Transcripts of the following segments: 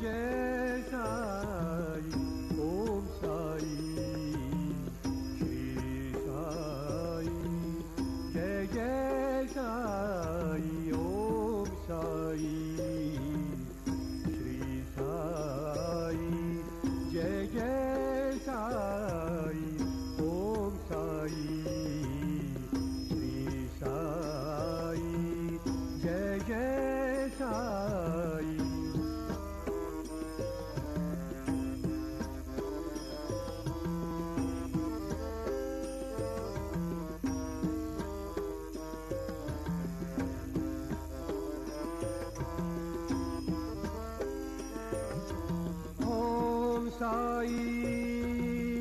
जय साई ओम साई श्री साई जय जय साई ओम साई श्री साई जय जय साई ओम साई श्री साई जय जय साई ओम साई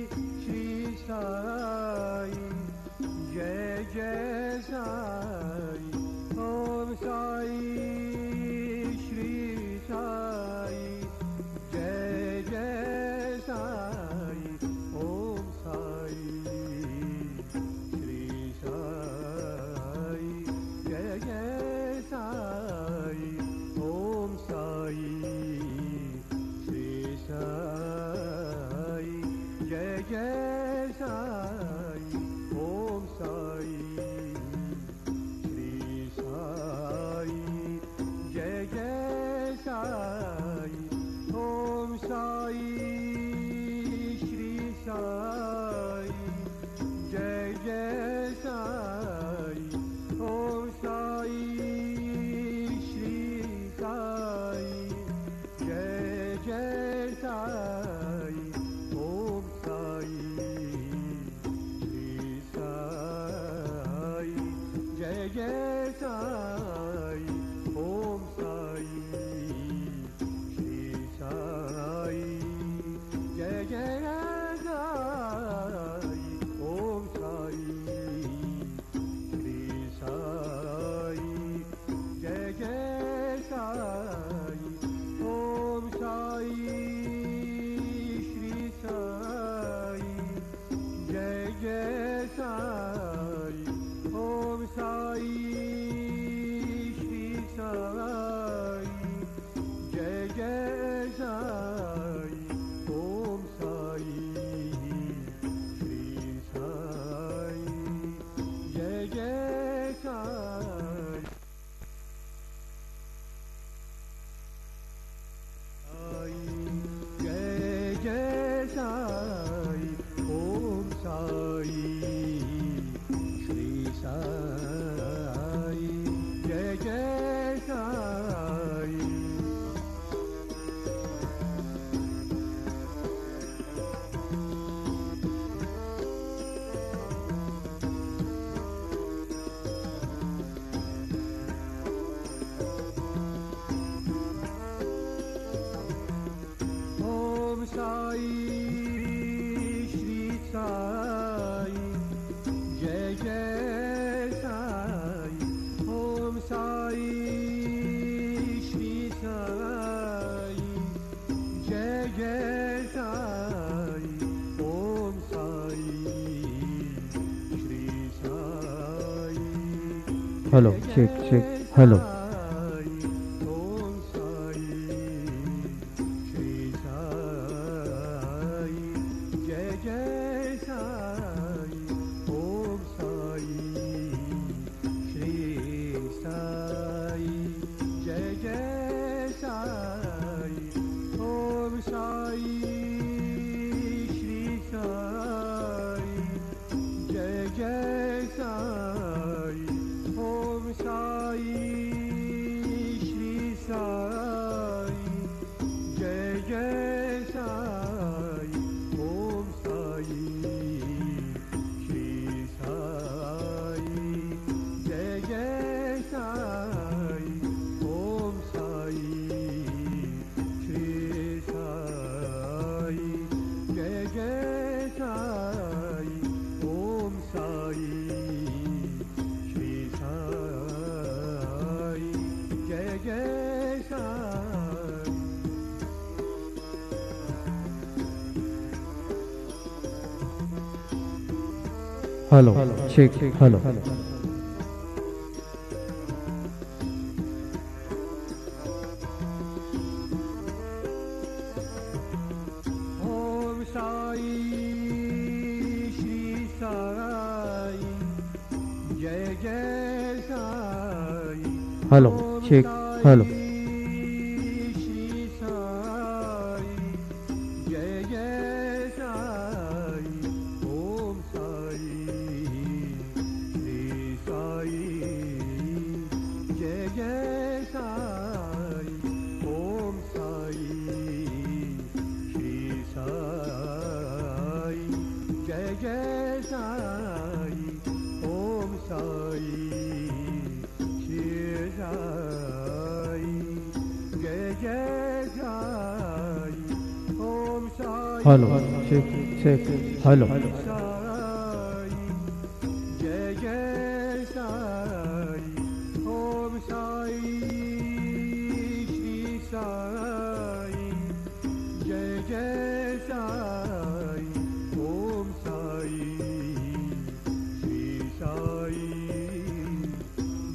श्री साई जय जय साई ओम साई श्री साई जय जय साई ओम साई श्री साई जय जय साई ओम साई श्री साई जय जय साई ओम साई श्री साई जय जय साई ओम साई श्री साई जय जय साई ओम साई श्री साई जय जय साई ओम साई श्री साई जय जय साई ओम साई श्री साई जय जय साई ओम साई श्री साई जय जय साई ओम साई श्री साई जय जय साई ओम साई श्री साई जय जय साई ओम साई श्री साई जय जय साई जय जय साई ओम साई श्री साई जय जय साई ओम साई श्री साई जय जय साई ओम साई श्री साई जय जय साई ओम Sai Shri Sai hello check check hello ओम साई श्री साई जय जय साई ओम साई श्री साई जय जय साई ओम साई श्री साई जय जय साई ओम साई श्री साई जय जय साई ओम साई श्री साई जय जय साई ओम साई श्री साई जय जय साई ओम साई श्री साई जय जय Sai hello check hello hello check hello Shri Sai जय जय साई ओम साई श्री साई जय जय साई ओम साई श्री साई जय जय साई ओम साई श्री साई जय जय साई ओम Sai hello check check hello Sai जय जय साई ओम साई श्री साई जय जय साई ओम साई श्री साई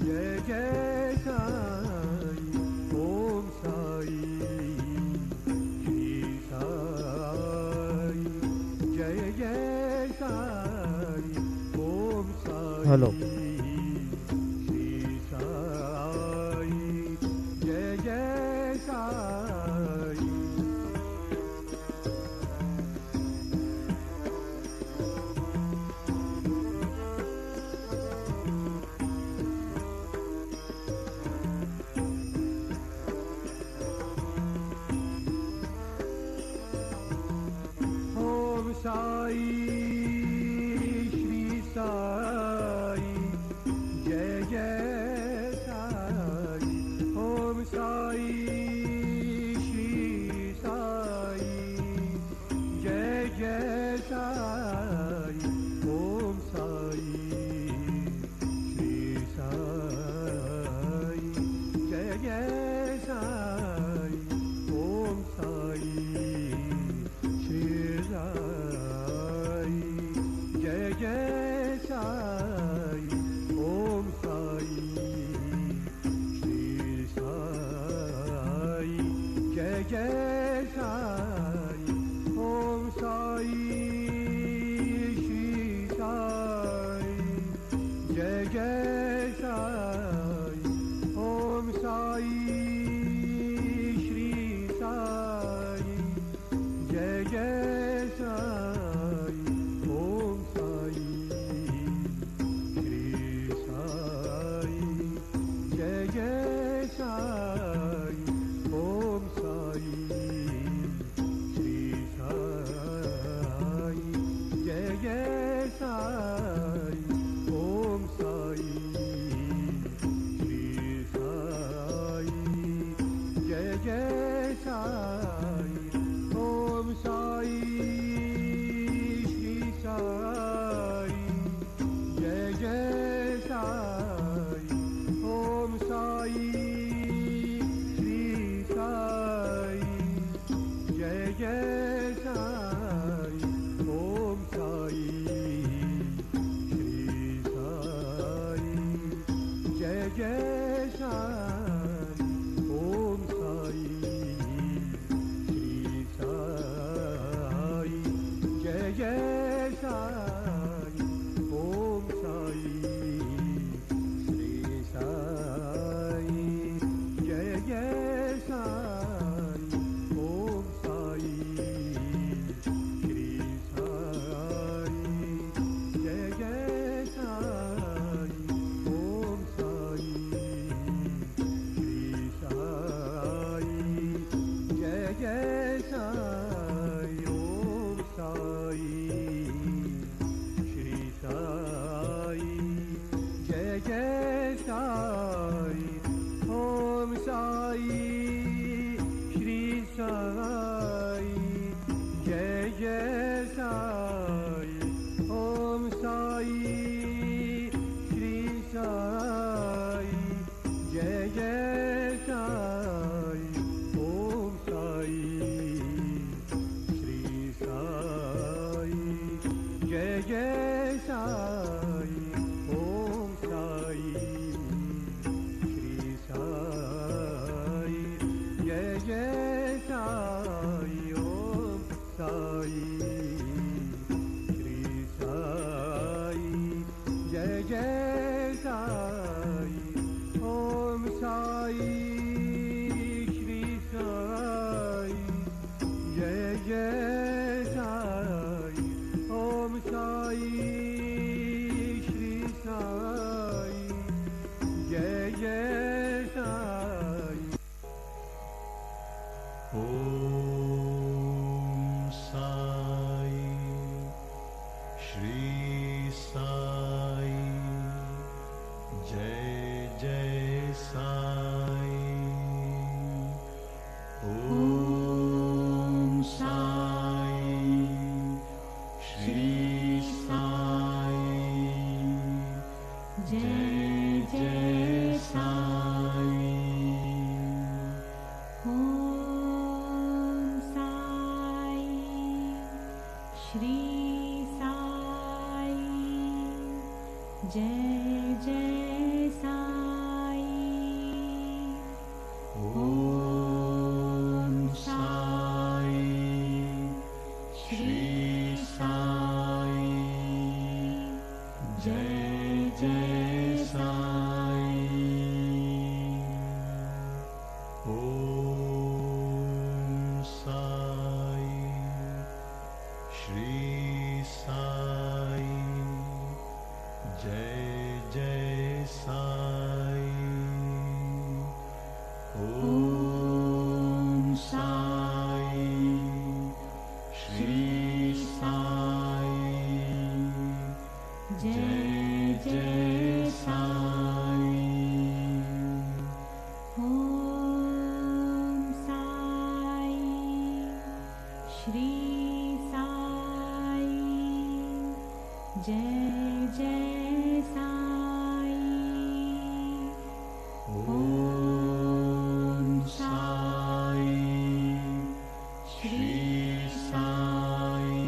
जय जय साई ओम साई श्री साई जय जय साई ओम साई हेलो श्री साई जय जय साई ओम साई श्री साई जय जय साई ओम साई श्री साई जय जय साई ओम साई श्री साई जय जय साई ओम साई श्री साई जय जय साई ओम साई श्री साई जय जय साई ओम साई श्री साई जय जय साई ओम साई श्री साई जय जय साई ओम साई श्री साई जय जय साई ओम साई श्री साई जय जय साई ओम साई श्री साई जय जय साई ओम साई श्री साई जय जय साई ओम साई श्री साई जय जय साई ओम साई श्री साई जय जय साई ओम साई श्री साई जय जय साई ओम साई श्री साई जय जय साई ओम साई श्री साई जय जय साई ओम साई श्री साई जय जय साई ओम साई श्री साई जय जय साई ओम साई श्री साई जय जय साई ओम साई श्री साई जय जय साई ओम साई श्री साई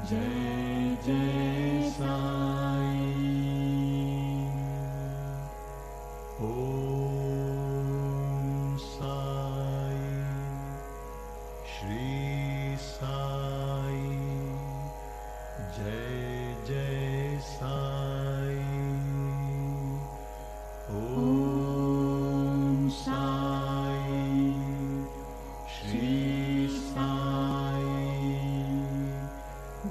जय जय साई ओम साई श्री साई जय जय साई ओम साई श्री साई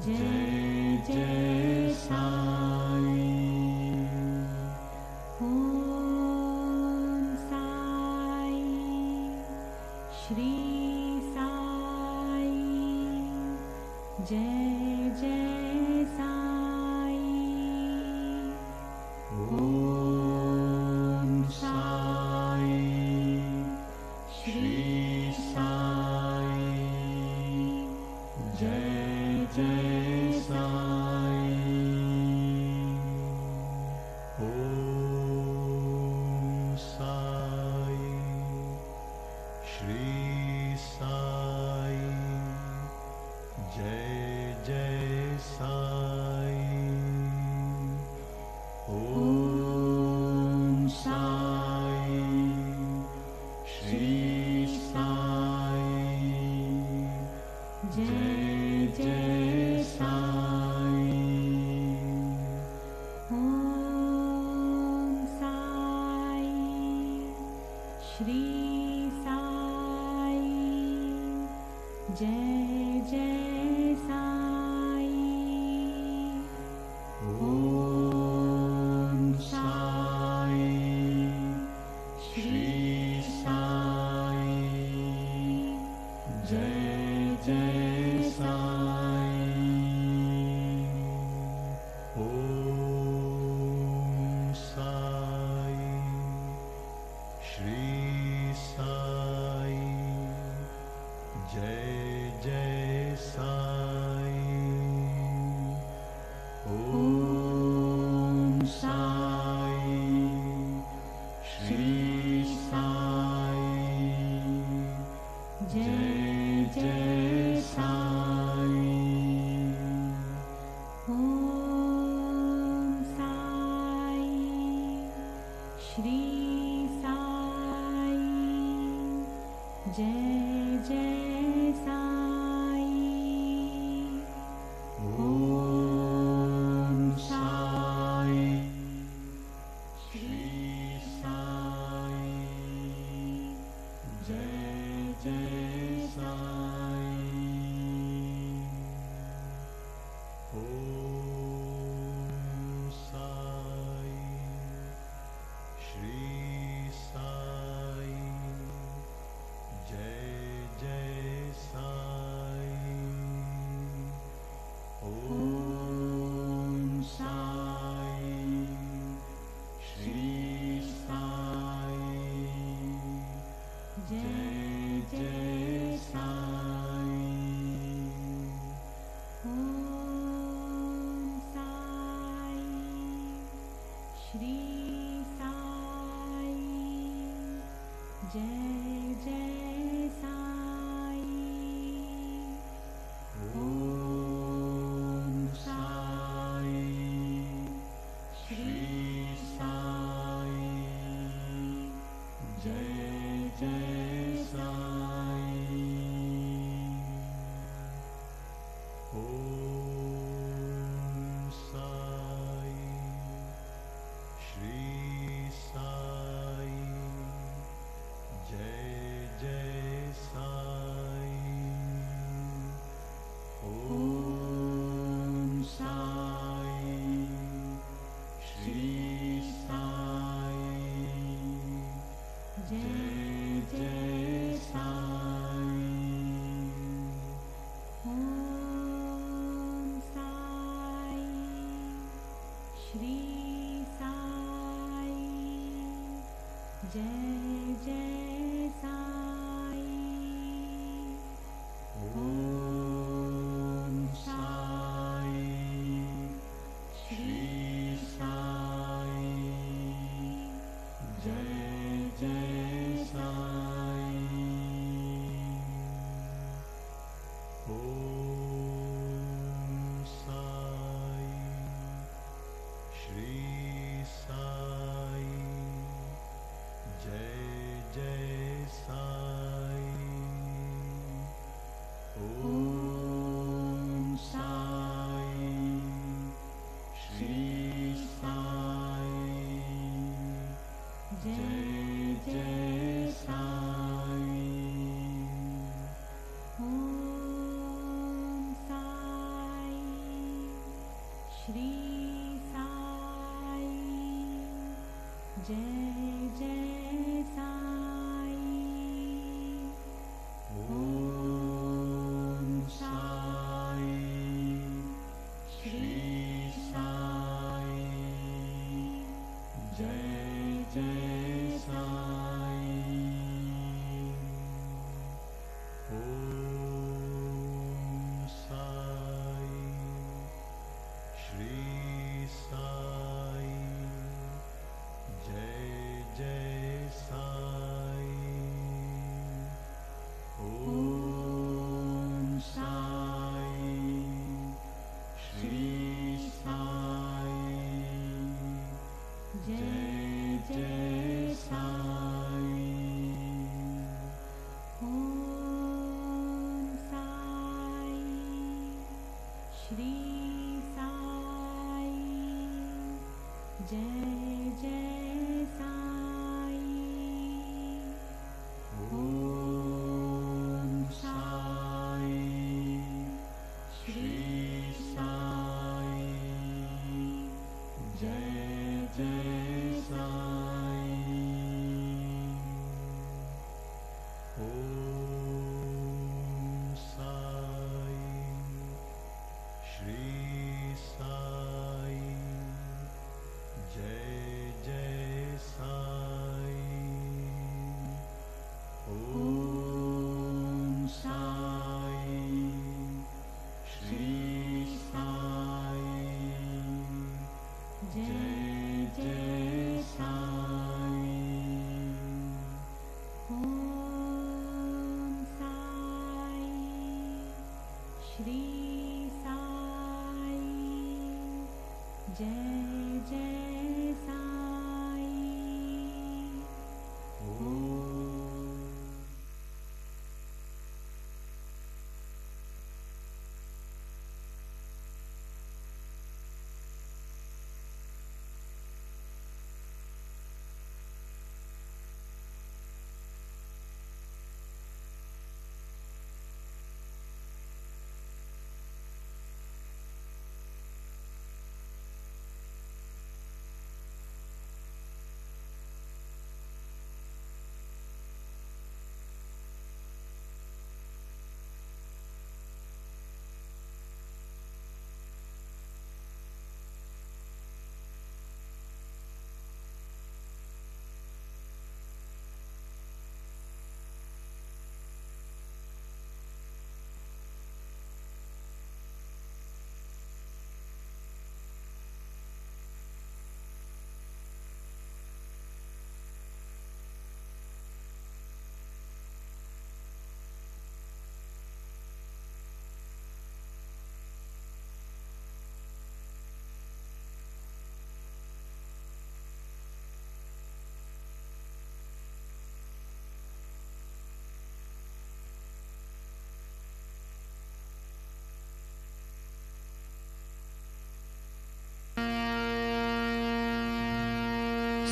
जय जय साई ओम साई श्री साई जय जय साई ओम साई श्री साई जय जय साई ओम साई श्री साई जय जय साई ओम साई श्री साई जय जय साई ओम साई श्री साई जय जय साई ओम साई श्री साई जय जय साई ओम साई श्री साई जय जय साई ओम साई श्री साई जय जय साई ओम साई श्री साई जय जय साई ओम साई श्री साई जय जय साई ओम साई श्री साई जय जय साई ओम साई श्री साई जय जय साई जय जय साई। ॐ साई श्री साई जय जय साई। ॐ साई श्री साई जय जय साई। ॐ साई श्री साई जय जय साई। ॐ साई श्री साई जय जय साई। ॐ साई श्री साई जय जय साई। ॐ साई श्री साई जय जय साई। ॐ साई श्री साई जय जय साई। ॐ साई श्री साई जय जय साई। ॐ साई श्री साई जय जय साई। ॐ साई श्री साई जय जय साई। ॐ साई श्री साई जय जय साई। ॐ साई श्री साई जय जय साई।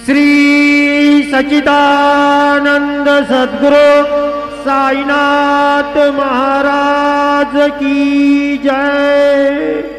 श्री सच्चिदानंद सद्गुरु साईनाथ महाराज की जय।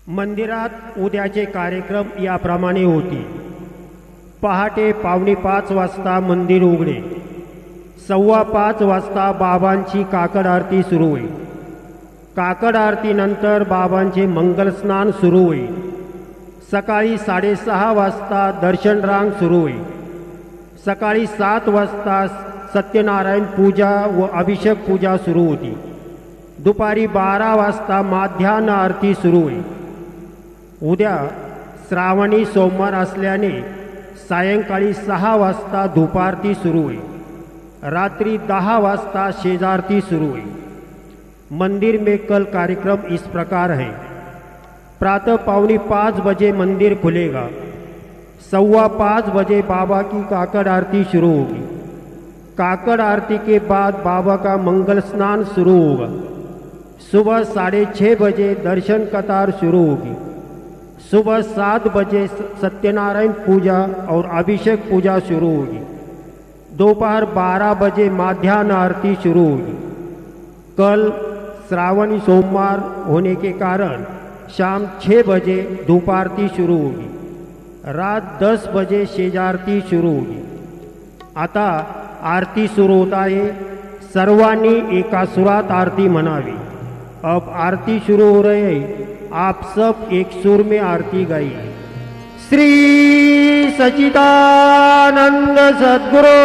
मंदिरात उद्याचे कार्यक्रम याप्रमाणे होते. पहाटे 4:45 वाजता मंदिर उघडे. 5:15 वाजता बाबांची काकड आरती सुरू होईल. काकड आरतीनंतर बाबांचे मंगलस्नान सुरू होईल. सकाळी 6:30 वाजता दर्शन रांग सुरू होईल. सकाळी 7 वाजता सत्यनारायण पूजा व अभिषेक पूजा सुरू होती. दुपारी 12 वाजता माध्यान्ह आरती सुरू होईल. उद्या श्रावणी सोमवार असल्याने सायंकाळी 6 वाजता धूपारती सुरू होईल. रात्रि 10 वाजता शेजारती शुरू हुई. मंदिर में कल कार्यक्रम इस प्रकार है. प्रातः 4:45 बजे मंदिर खुलेगा. 5:15 बजे बाबा की काकड़ आरती शुरू होगी. काकड़ आरती के बाद बाबा का मंगल स्नान शुरू होगा. सुबह 6:30 बजे दर्शन कतार शुरू होगी. सुबह 7 बजे सत्यनारायण पूजा और अभिषेक पूजा शुरू होगी. दोपहर 12 बजे माध्यान्ह आरती शुरू होगी. कल श्रावणी सोमवार होने के कारण शाम 6 बजे धूपारती शुरू होगी. रात 10 बजे शेजारती शुरू होगी. आता आरती सुरू होत आहे. सर्वांनी एका सुरात आरती म्हणावी. अब आरती शुरू हो रही है. आप सब एक सुर में आरती गाइए. श्री सच्चिदानंद सद्गुरु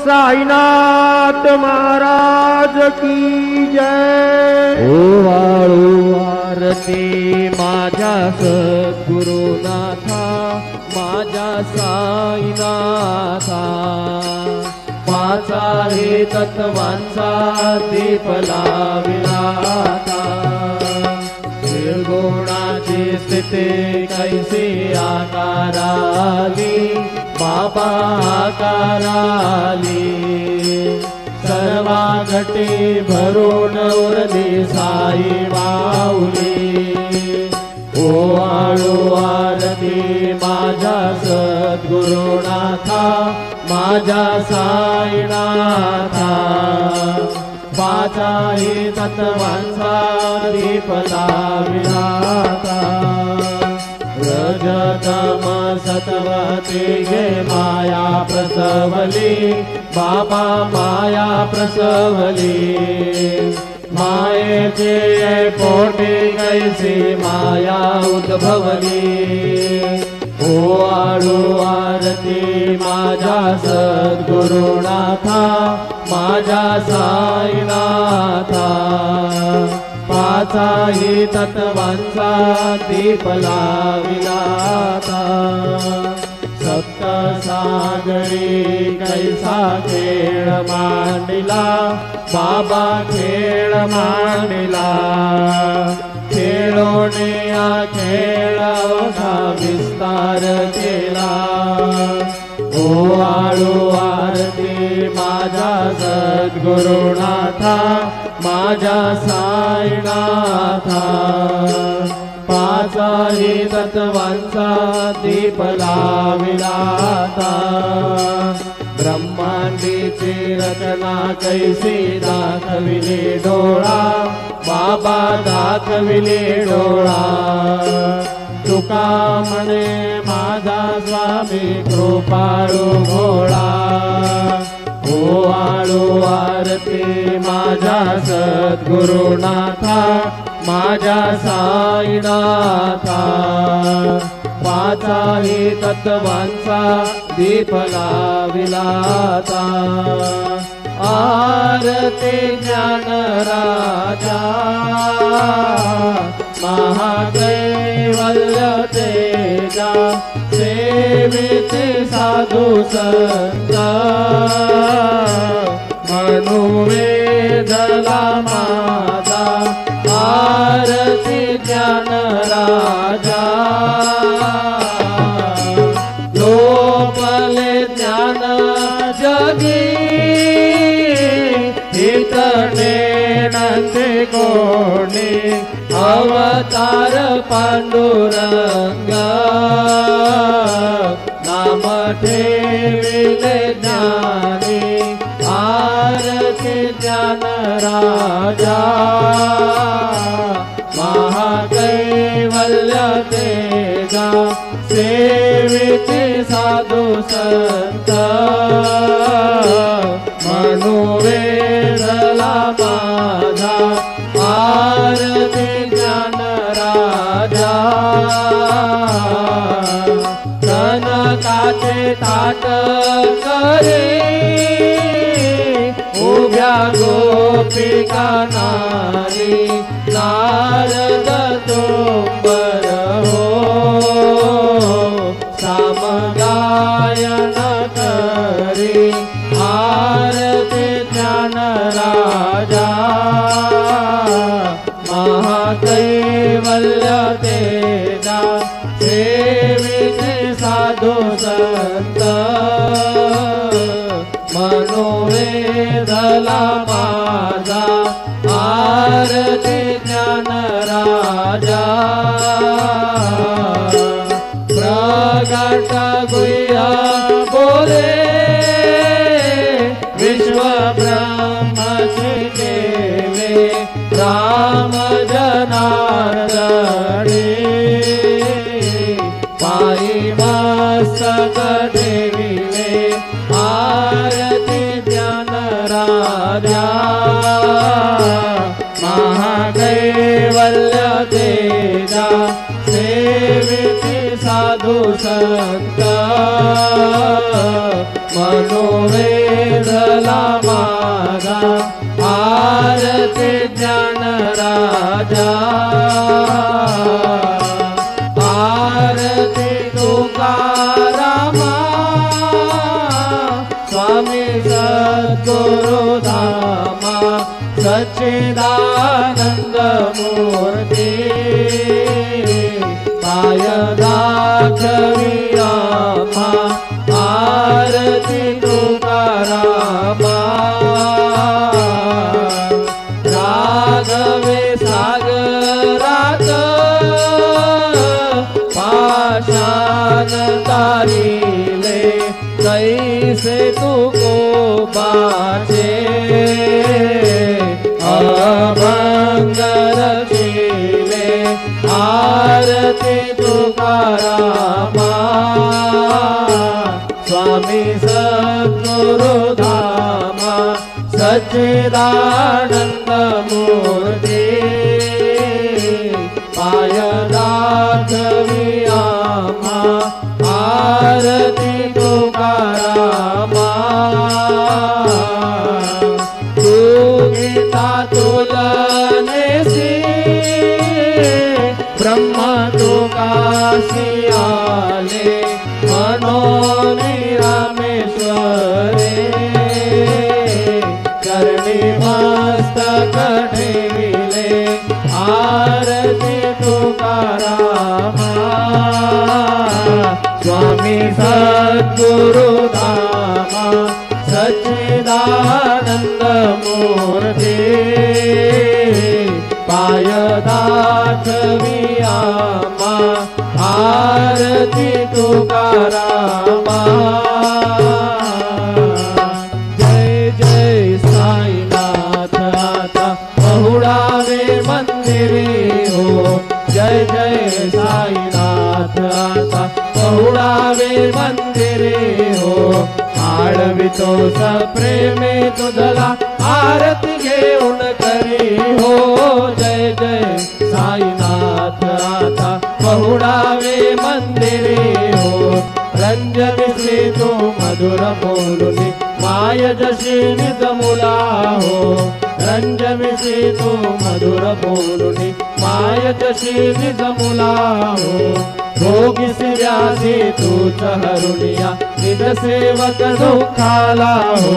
साईनाथ महाराज की जय. ओवाळू आरती माझ्या सद्गुरुनाथा, माझ्या साईनाथा. माझा हे तत्वांचा दीप लाविलाता. निर्गुणाची स्थिती कैसी आकाराली, बाबा आकाराली. सर्वा घटी भरून उरली साई माऊली. ओवाळू आरती माझ्या सद्गुरुनाथा, माझ्या साईनाथा. पाचाही तत्वांचा दीप लाविलाता. रजतम सत्वते गे माया प्रसवली, बाबा माया प्रसवली. मायेचे पोटे कैसी माया उद्भवली. ओवाळू आरती माझ्या सद्गुरुनाथा, माझ्या साईनाथा. पाचाही तत्वांचा दीप लाविलाता. सप्त सागरी कैसा खेळ मांडिला, बाबा खेळ मांडिला. खेळोने या खेळाचा विस्तार केला. ओवाळू आरती माझ्या सद्गुरुनाथा, माझ्या साईनाथा. पाचाही तत्वांचा दीप लाविलाता. ब्रह्मांडीची रचना कैसी दाखविली डोळा, बाबा दाखविली डोळा. तुका म्हणे माझा स्वामी कृपाळू भोळा. ओवाळू आरती माझ्या सद्गुरुनाथा, माझ्या साईनाथा. पाचाही तत्वांचा दीप लाविलाता. आरती ज्ञान राजा, महाकैवल्य तेजा. सेविते साधू संत, मनुवेदला माझा. आरती ज्ञान राजा, लोपले ज्ञान जगी. हितणे नंदे कोणी, अवतार पांडुरंग. नाम ठेविले ज्ञानी, आरती ज्ञान राजा. महाकैवल्य सेवेचे साधू संत मनोवेदला माझा आरती ज्ञान राजा कनकाचे ताट करे उभ्या गोपिका नारी नारद तोंबर हो सामगायन करी आरती ज्ञान राजा महाकैवल्य तेजा सेविते साधू संत मनोवेदला माझा आरती ज्ञान राजा प्रगट गुह्य बोले विश्व ब्रह्मचे देवे राम जनार्दने पायी मस्तक देविले आरती ज्ञान राजा महाकैवल्य तेजा सेविते साधू संत मनोवेदला माझा आरती ज्ञान राजा आरती तुकारामा स्वामी सद्गुरु धामा सच्चिदानंद मूर्ती पाय दाखवी आम्हा आरती तुकारामा राघवे सागरात पाषाण तारिले कैसे तुको बाचे अभंग रचिले आरती तुकारामा स्वामी सद्गुरु धामा सच्चिदानंद मूर्ती पाय दाखवी आम्हा आरती तुकारामा तू गीता तुलनेसी ब्रह्म तुकासी आले मनोनी रामेश्वरे करणी मस्तक ठेविले आरती तुकारामा स्वामी सद्गुरु धामा सच्चिदानंद मूर्ती पाय दाखवी आम्हा आरती तुकारामा जय जय साईनाथ आता पहुडावे मंदिरे हो जय जय साईनाथ आता पहुडावे मंदिरे हो आळवितो सप्रेमे तुझला आरती घेऊन करी हो जय जय साईनाथ आता पहुडावे मंदिरे हो रंजविसी तू मधुर बोलुनी माय जशी निज मुला हो रंजविसी तू मधुर बोलुनी माय जशी निज मुला हो भोगिसी व्याधी तूच हरुनिया निज सेवक दुखाला हो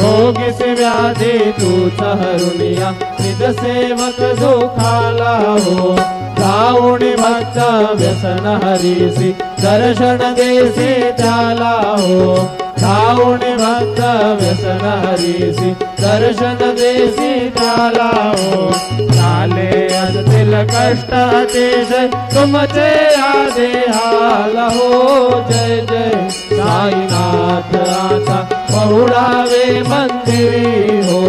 भोगिसी व्याधी तूच हरुनिया निज सेवक दुखाला हो गाऊणी भक्त व्यसन हरीसी दर्शन देसी त्याला हो गाऊणी भक्त व्यसन हरीसी दर्शन देसी त्याला हो झाले असतील कष्ट अतिशय तुमचे आदे हाल हो जय जय साईनाथ आता पहुडावे मंदिरी हो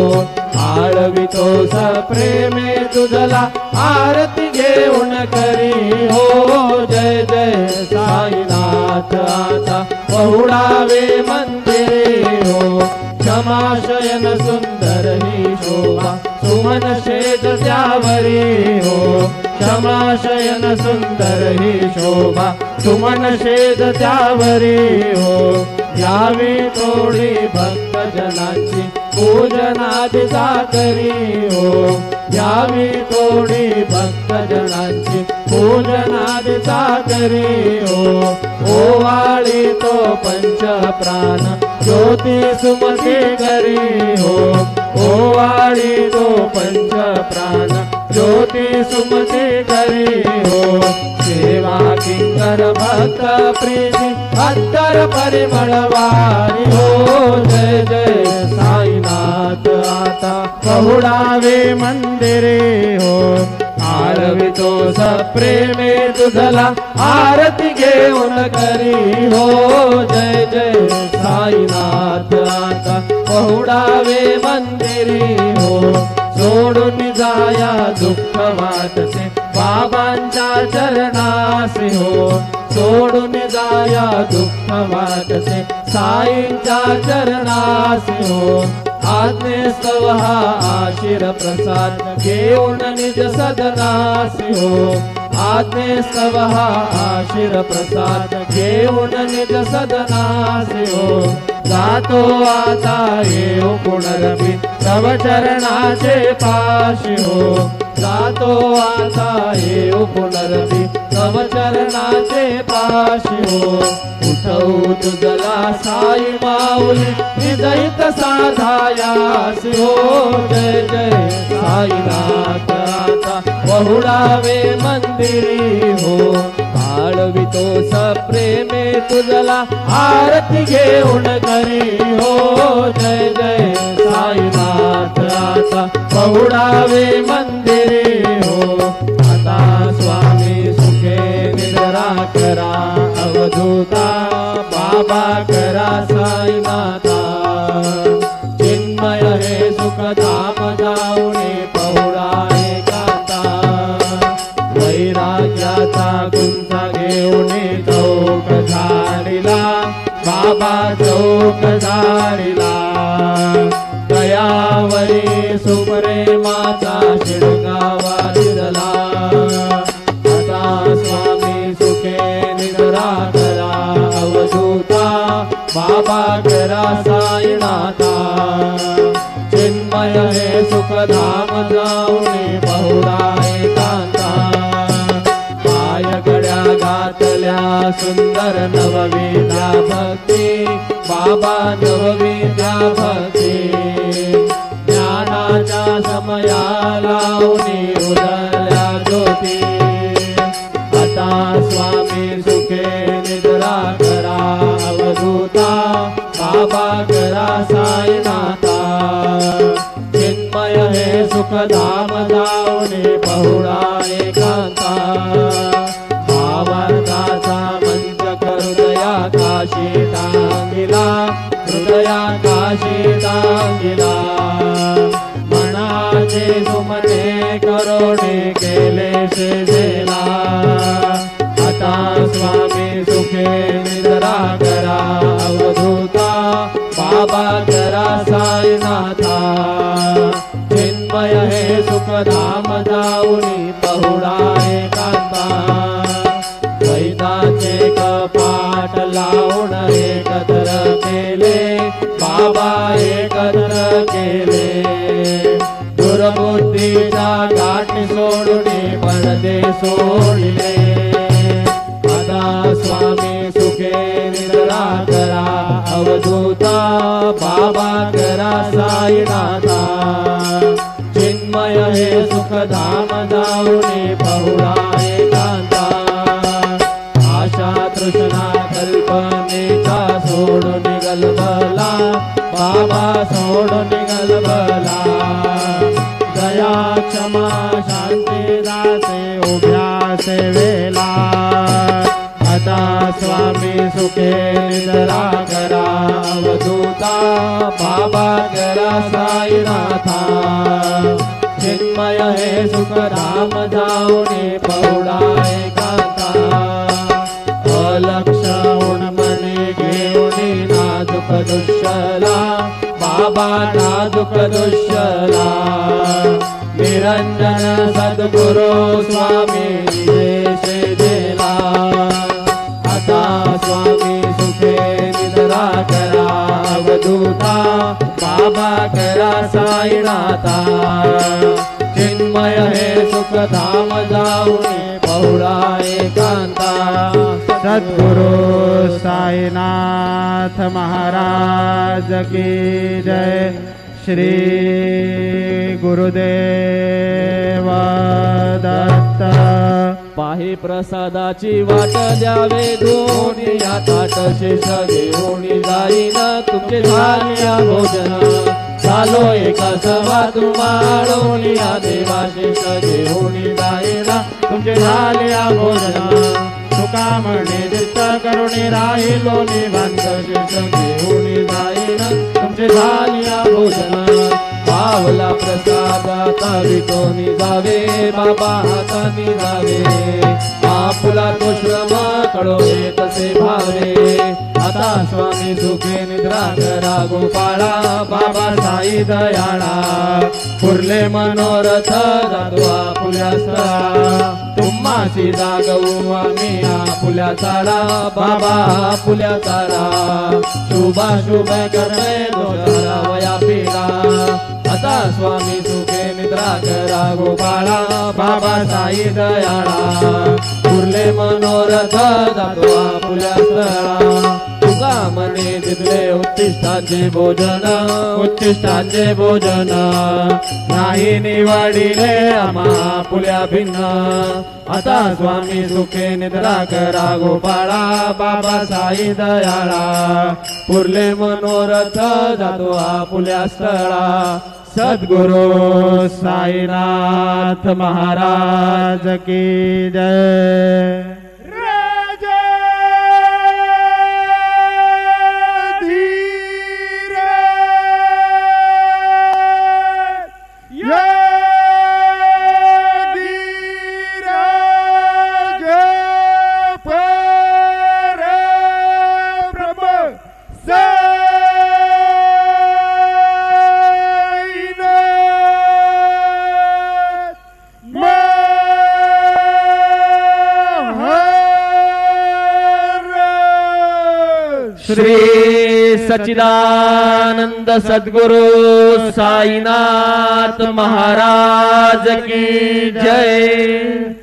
आळवितो सप्रेमे तुझला आरती घेऊन करी हो जय जय साईनाथ आता पहुडावे मंदिरे हो क्षमाशयन सुंदर ही शोभा सुमन शेज त्यावरी हो क्षमाशयन सुंदर ही शोभा सुमन शेज त्यावरी हो यावी थोडी भक्त जनाची पूजनाची साकरी हो यावी थोडी भक्त जनाची पूजनाची साकरी हो ओवाळी तो पंच प्राण ज्योती सुमती करी हो ओवाळी तो पंच प्राण ज्योती सुमती करी हो सेवा किंकर भक्त प्रीती अत्तर परिमळवारी हो जय जय साईनाथ आता पहुडावे मंदिरे हो आरवितो सप्रेमे तुझला आरती घेऊन करी हो जय जय साईनाथ आता पहुडावे मंदिरी हो सोडून जाया दुःख वाटते बाबांच्या चरणासी हो सोडून जाया दुःख वाटते साईंच्या चरणासी हो आज्ञेस्तव हा आशीर प्रसाद घेऊन निज सदनासी हो आज्ञेस्तव हा आशीर प्रसाद घेऊन निज सदनासी हो जातो आता येऊ पुनरपी तव चरणाचे पाशी हो जातो आता येऊ पुनरपी तव चरणाचे पाशी हो उठवू तुझला साई माऊली निजहित साधायासी हो जय जय साईनाथ आता पहुडावे मंदिरी हो आळवितो सप्रेमे तुझला आरती घेऊन करी हो जय जय साईनाथ आता पहुडावे मंदिरी हो आता स्वामी सुखे निद्रा करा अवधूता बाबा करा साईनाथा चिन्मय हे सुख धाम जाऊने पहुडा एकांता वैराग्याचा गुंता घेऊने चौक झाडीला बाबा चौक झाडीला दयावरी सुप्रेमाचा शिडकावा दिला आता स्वामी सुखे निद्रा करा अवधूता बाबा करा साईनाथा चिन्मय हे सुख धाम जाऊने पहुडा एकांता पाय गड्या घातल्या सुंदर नवविद्या भक्ती बाबा नवविद्या भक्ती ज्ञानाच्या समयाला उजळल्या ज्योती आता स्वामी सुखे निद्रा करा अवधूता बाबा करा साईनाथा चिन्मय हे सुख धाम जाऊने पहुडा एकांता भावार्थाचा मंच हृदया काशी टांगिला हृदया काशी टांगिला मनाचे सुमने करोडे केले शेजेला आता स्वामी सुखे निद्रा करा अवधूता बाबा करा साईनाथा चिन्मय हे सुख धाम जाऊनी पहुडा एकांता वैदाचे कपाट लावून एकत्र केले बाबा एकत्र केले दुर्बुद्धीचा गाठी सोडून पडदे सोडले आता स्वामी सुखे निद्रा करा अवधूता बाबा करा साईनाथा चिन्मय हे सुख धाम जाऊने पहुडा एकांता आशा तृष्णा कल्पनेचा सोडून गलबला बाबा सोडून गलबला दया क्षमा शांती दासे उभ्या सेवेला आता स्वामी सुखे निद्रा करा अवधूता बाबा करा साईनाथा चिन्मय हे सुखधाम जाऊनी पहुडा एकांता अलक्षण मने घेऊनी नाजुक दुष्यला बाबा नाजुक दुष्यला निरंजन सद्गुरु स्वामी देश दिला आता स्वामी सुखे निद्रा करा अवधूता बाबा करा साईनाथा चिन्मय हे सुखधाम जाऊनी पहुडा एकांता सद्गुरु साईनाथ महाराज की जय श्री गुरुदेव दत्त पाही प्रसादाची वाट द्यावे दोन्ही या ताट शेष घेऊन जाईन तुमचे झाल्या भोजन चालो एका सभा तुम्हाळून या देवा शेष घेऊन जाईन तुमचे झाल्या भोजन तुका म्हणे चित्त करुणी राहिलो निवांत शेष घेऊन जाईन तुमचे झाल्या भोजन पावला प्रसादात विटोनी जावे बाबा हातानी जावे आपुला तो श्रम कळोवे तसे भावे आता स्वामी सुखे निद्रा करा गोपाळा बाबा साई दयाळा पुरले मनोरथ जातो आपुल्या स्थळा तुम्हासी जागवू आम्ही आपुल्या चाळा बाबा आपुल्या चाळा शुभाशुभ कर्मे दोषाला वया पिला आता स्वामी सुखे निद्रा करा गोपाळा बाबा साई दयाळा पुरले मनोरथ जातो आपुल्या स्थळा तुका मने दिले उत्तिष्ठाचे भोजन नाही निवडिले आम्हा पुल्या भिन्न आता स्वामी सुखे निद्रा करा गोपाळा बाबा साई दयाळा पुरले मनोरथ जातो आपुल्या स्थळा सद्गुरु साईनाथ महाराज की जय श्री सच्चिदानंद सद्गुरु साईनाथ महाराज की जय।